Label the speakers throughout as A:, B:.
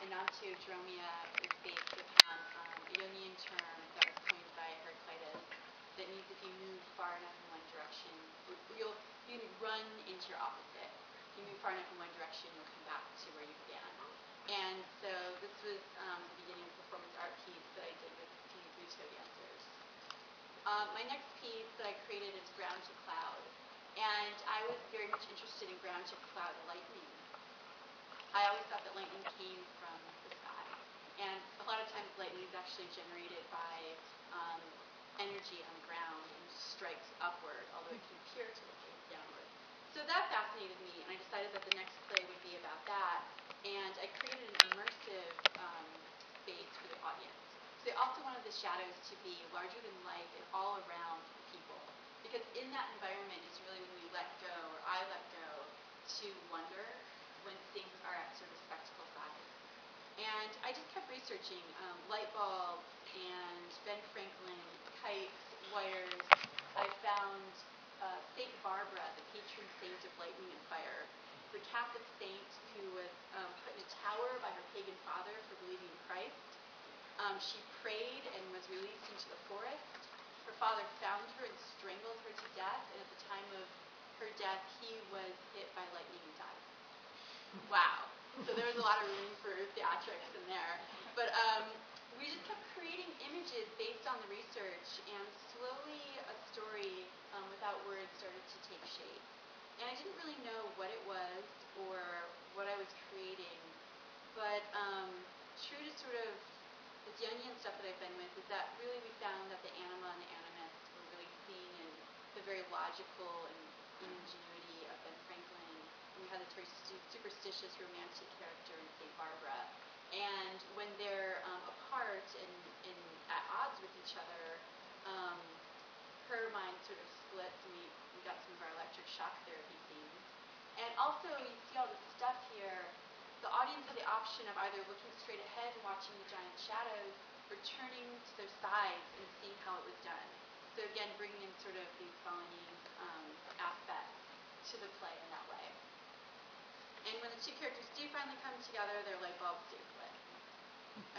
A: Enantiodromia is based upon a Jungian term that was coined by Heraclitus that means if you move far enough in one direction, you run into your opposite. If you move far enough in one direction, you'll come back to where you began. And so this was the beginning of the performance art piece that I did with these Ruto dancers. My next piece that I created is ground to cloud. And I was very much interested in ground to cloud lightning. I always thought that lightning came from the sky. And a lot of times lightning is actually generated by energy on the ground and strikes upward, although it can appear to look downward. So that fascinated me, and I decided that the next play would be about that. And I created an immersive space for the audience. So I also wanted the shadows to be larger than life and all around people. Because in that environment is really when we let go, or I let go, to wonder when things are at sort of spectacle size. And I just kept researching light bulbs and Ben Franklin, kites, wires. I found Saint Barbara, the patron saint of lightning and fire, the Catholic saint who was put in a tower by her pagan father for believing in Christ. She prayed and was released into the forest. Her father found her and strangled her to death, and at the time of her death, he was hit by lightning and died. Wow. So there was a lot of room for theatrics in there. But we just kept creating images based on the research, and slowly a story without words started to take shape. And I didn't really know what it was or what I was creating, but true to sort of the Jungian stuff that I've been with is that really we found that the anima and the animus were really seen in the very logical and ingenuity of Ben Franklin. And we had this very superstitious, romantic character in St. Barbara. And when they're apart and at odds with each other, her mind sort of splits, and we got some of our electric shock therapy scenes. And also, you see all this stuff here. The audience had the option of either looking straight ahead and watching the giant shadows, or turning to their sides and seeing how it was done. So again, bringing in sort of these volume aspects to the play in that way. And when the two characters do finally come together, their light bulb stays lit.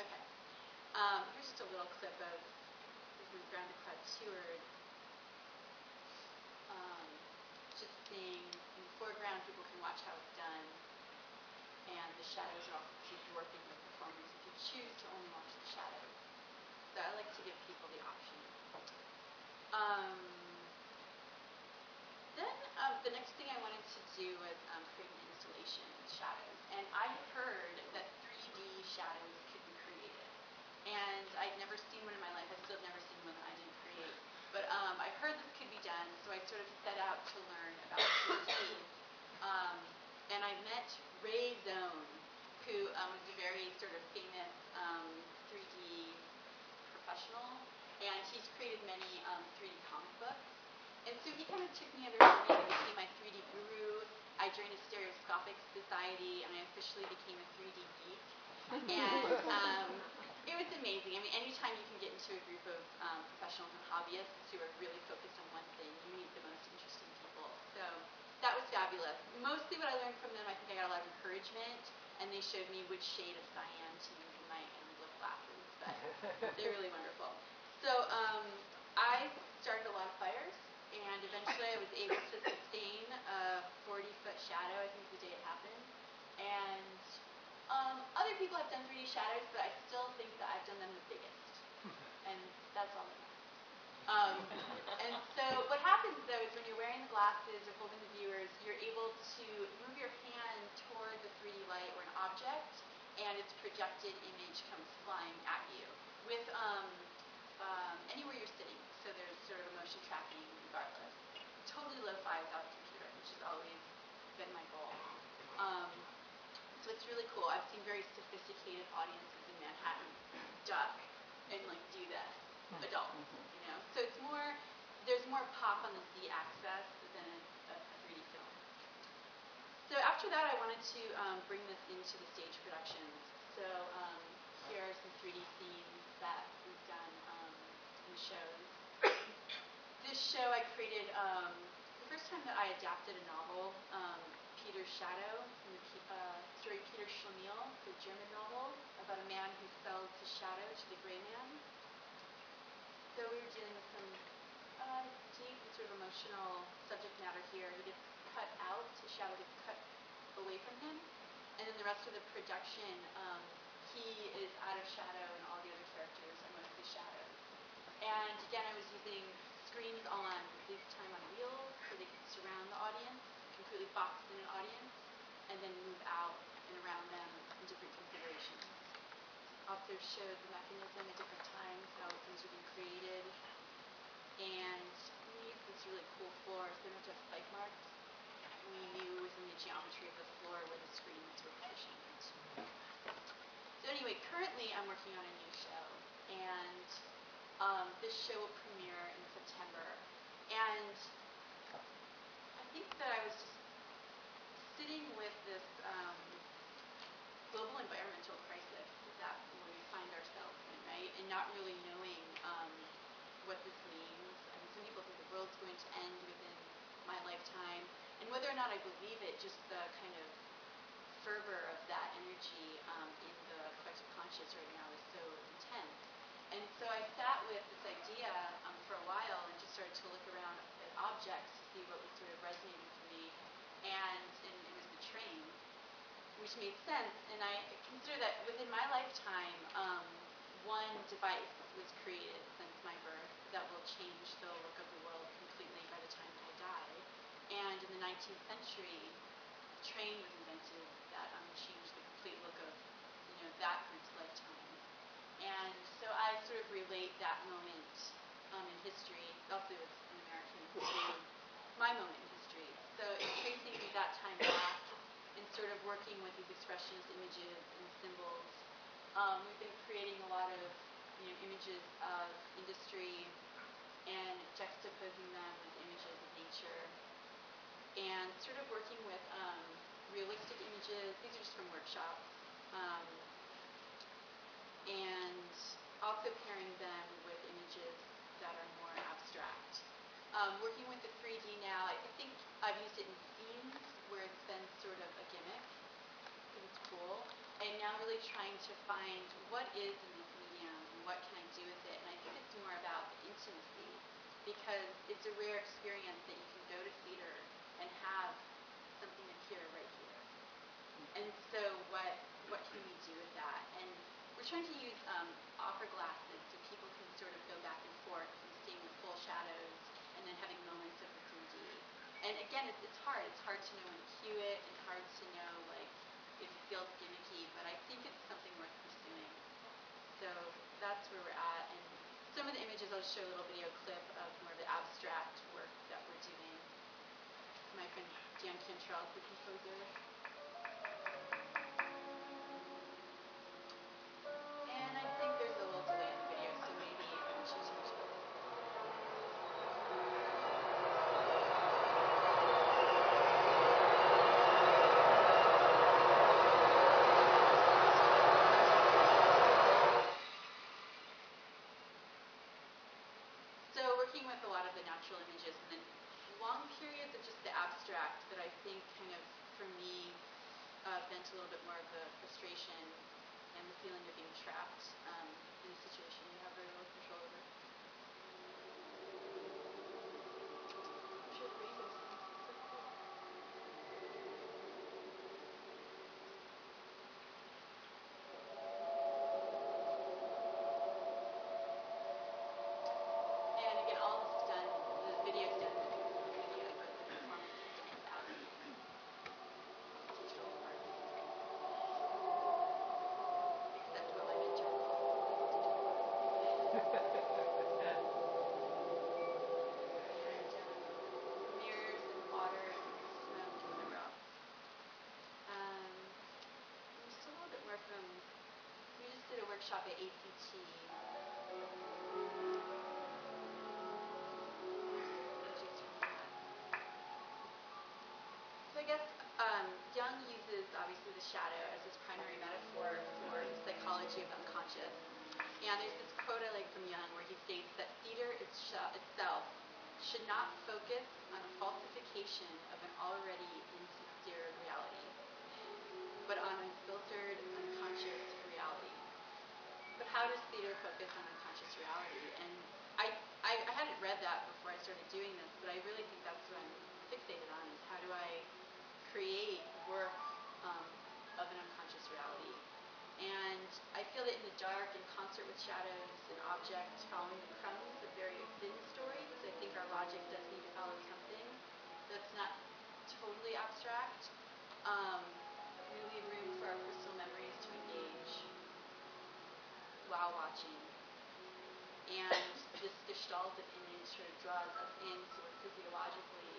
A: Okay. Here's just a little clip of when Ground to Cloud toured. Just seeing in the foreground, people can watch how it's done. And the shadows are also dwarfing the performance if you choose to only watch the shadows. So I like to give people the option. Then the next thing I wanted to do was create an installation with shadows. And I had heard that 3D shadows could be created. And I'd never seen one in my life. I still have never seen one that I didn't create. But I heard this could be done, so I sort of set out to learn about 3D. And I met Ray Zone, who was a very sort of famous 3D professional, and he's created many 3D comic books. And so he kind of took me under his wing and became my 3D guru. I joined a stereoscopic society, and I officially became a 3D geek. And it was amazing. I mean, anytime you can get into a group of professionals and hobbyists who are really focused on one thing, you meet the most interesting people. So that was fabulous. Mostly what I learned from them, I think I got a lot of encouragement, and they showed me which shade of cyan to use in my lip glasses, but they're really wonderful. So I started a lot of fires, and eventually I was able to sustain a 40-foot shadow, I think the day it happened. And other people have done 3D shadows, but I still think that I've done them the biggest, and that's all that matters. And so what happens, though, is when you're wearing the glasses or holding the viewers, you're able to move your hand toward the 3D light or an object, and its projected image comes flying at you with anywhere you're sitting. So there's sort of a motion tracking regardless. Totally lo-fi without a computer, which has always been my goal. So it's really cool. I've seen very sophisticated audiences in Manhattan duck and do this. Adult, you know. So it's more, there's more pop on the Z-axis than a 3D film. So after that, I wanted to bring this into the stage productions. So here are some 3D scenes that we've done in shows. This show I created the first time that I adapted a novel. Peter's Shadow, from the story Peter Schlemiel, the German novel about a man who sells his shadow to the gray man. So we were dealing with some deep and sort of emotional subject matter here. He gets cut out, his shadow gets cut away from him, and then the rest of the production, he is out of shadow and all the other characters are mostly shadows. And again, I was using screens on, this time on wheels, so they could surround the audience, completely box in an audience, and then move out and around them in different configurations. Also showed the mechanism at different times, how things were being created. And we used this really cool floor, so we don't have to have spike marks. We knew within the geometry of the floor where the screens were positioned. So anyway, currently I'm working on a new show, and this show will premiere in September. And I think that I was just sitting with this global environmental crisis that we find ourselves in, right? And not really knowing what this means. I mean, some people think the world's going to end within my lifetime. And whether or not I believe it, just the kind of fervor of that energy in the collective conscious right now is so intense. And so I sat with this idea for a while and just started to look around at objects to see what was sort of resonating for me. And it was the train, which made sense. And I consider that within my lifetime, one device was created since my birth that will change the look of the world completely by the time I die. And in the 19th century, the train was invented that changed the complete look of that group's lifetime. And so I sort of relate that moment in history, also as an American, to my moment in history. So it's tracing me that time back and sort of working with these expressionist images and symbols. We've been creating a lot of images of industry and juxtaposing them with images of nature, and sort of working with realistic images. These are just from workshops. And also pairing them with images that are more abstract. Working with the 3D now, I think I've used it in scenes where it's been sort of a gimmick, because it's cool, and now really trying to find what is in this medium and what can I do with it. And I think it's more about the intimacy, because it's a rare experience that you can go to theater and have something appear right here. And so what can we do with that? And we're trying to use opera glasses so people can sort of go back and forth from seeing the full shadows and then having moments of the 3D. And again, it's hard. It's hard to know when to cue it, and hard to know if it feels gimmicky, but I think it's something worth pursuing. So that's where we're at. And some of the images, I'll show a little video clip of more of the abstract work that we're doing. My friend Dan Cantrell, the composer. And I think there's a little delay in the video, so maybe we should change it. So working with a lot of the natural images and then long periods of just the abstract that I think kind of, for me, bent a little bit more of the frustration and the feeling of being trapped in a situation you have very little control over. I'm sure the rainbow sounds so cool. And again, all this is done, the video is done with the idea of the performance is done without digital art. Except what my mentor calls and mirrors and water and smoke and whatever else. Just a little bit more from, we just did a workshop at ACT. Images from that. So I guess Jung uses obviously the shadow as his primary metaphor for the psychology of the unconscious. And there's this quote I like from Jung where he states that theater itself should not focus on a falsification of an already insincere but on unfiltered, unconscious reality. But how does theater focus on unconscious reality? And I hadn't read that before I started doing this, but I really think that's what I'm fixated on, is how do I create work of an unconscious reality. And I feel that in the dark, in concert with shadows and objects following the crumbs of very thin stories, I think our logic does need to follow something that's not totally abstract. We leave room for our personal memories to engage while watching. And this gestalt of image sort of draws us in, so we're physiologically